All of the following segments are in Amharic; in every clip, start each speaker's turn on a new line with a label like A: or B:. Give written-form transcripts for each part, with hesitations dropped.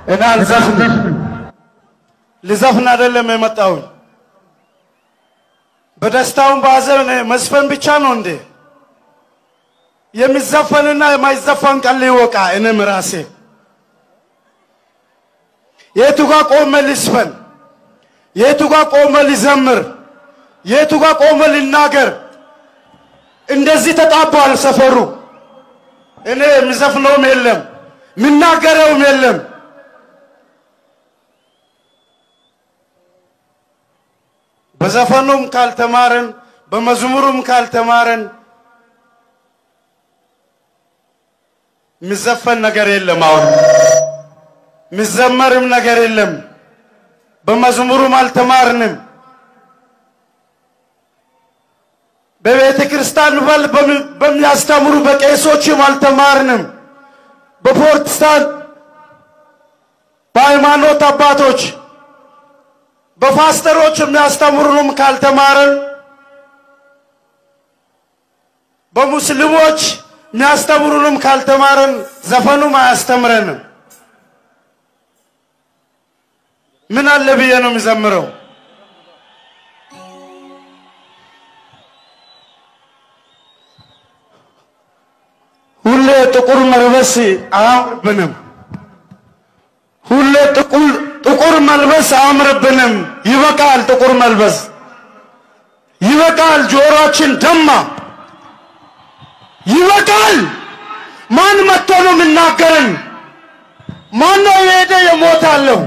A: እኔ አልዘፍንም ልዘፍን አይደለም የመጣው በደስታው ባዘን መስፈን ብቻ ነው እንዴ የሚዘፈንና የማይዘፈን ቃል ይወቃ እኔም ራሴ የቱ ጋር ቆመ ልስፈን የቱ ጋር ቆመ ልዘምር የቱ ጋር ቆመ ልናገር እንደዚህ ተጣባል ሰፈሩ እኔ ምዘፍነውም የለም ምናገረውም የለም በዘፈኑም ካልተማረን በመዝሙሩም ካልተማረን ምዘፈን ነገር የለም አሁን ምዘመርም ነገር የለም በመዝሙሩም አልተማርንም በቤተ ክርስቲያን በሚያስተምሩ በቄሶችም አልተማርንም በፕሮቴስታንት በሃይማኖት አባቶች በፓስተሮች የሚያስተምሩንም ካልተማረን በሙስሊሞች የሚያስተምሩንም ካልተማረን ዘፈኑም አያስተምረንም ምን አለ ብዬ ነው የሚዘምረው ሁሌ ጥቁር መልበስ አያምርብንም ሁሌ ጥቁር መልበስ አያምርብንም ይበቃል ጥቁር መልበስ ይበቃል ጆሮአችን ደማ ይበቃል ማን መጥቶ ነው የሚናገረን ማን ነው የሄደ የሞታለው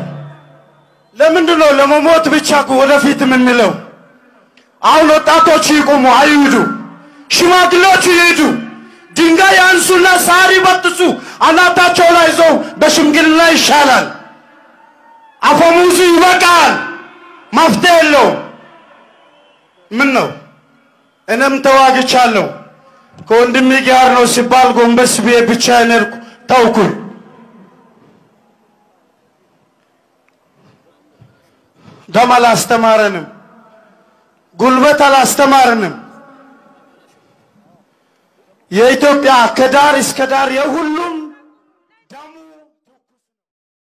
A: ለምንድን ነው ለመሞት ብቻ ወደፊት የምንለው አሁን ወጣቶች ይቆሙ አይውዱ ሽማግሌዎች ይሄዱ ድንጋይ ያንሱና ሳሪ በጥሱ አናታቸው ላይ ይዘው በሽምግልና ይሻላል አፈሙዙ ይበቃል መፍትሄ የለው ምን ነው እኔም ተዋግቻለሁ ከወንድሜ ጋር ነው ሲባል ጎንበስ ብዬ ብቻዬን ተውኩኝ ደም አላስተማረንም ጉልበት አላስተማረንም የኢትዮጵያ ከዳር እስከ ዳር የሁሉም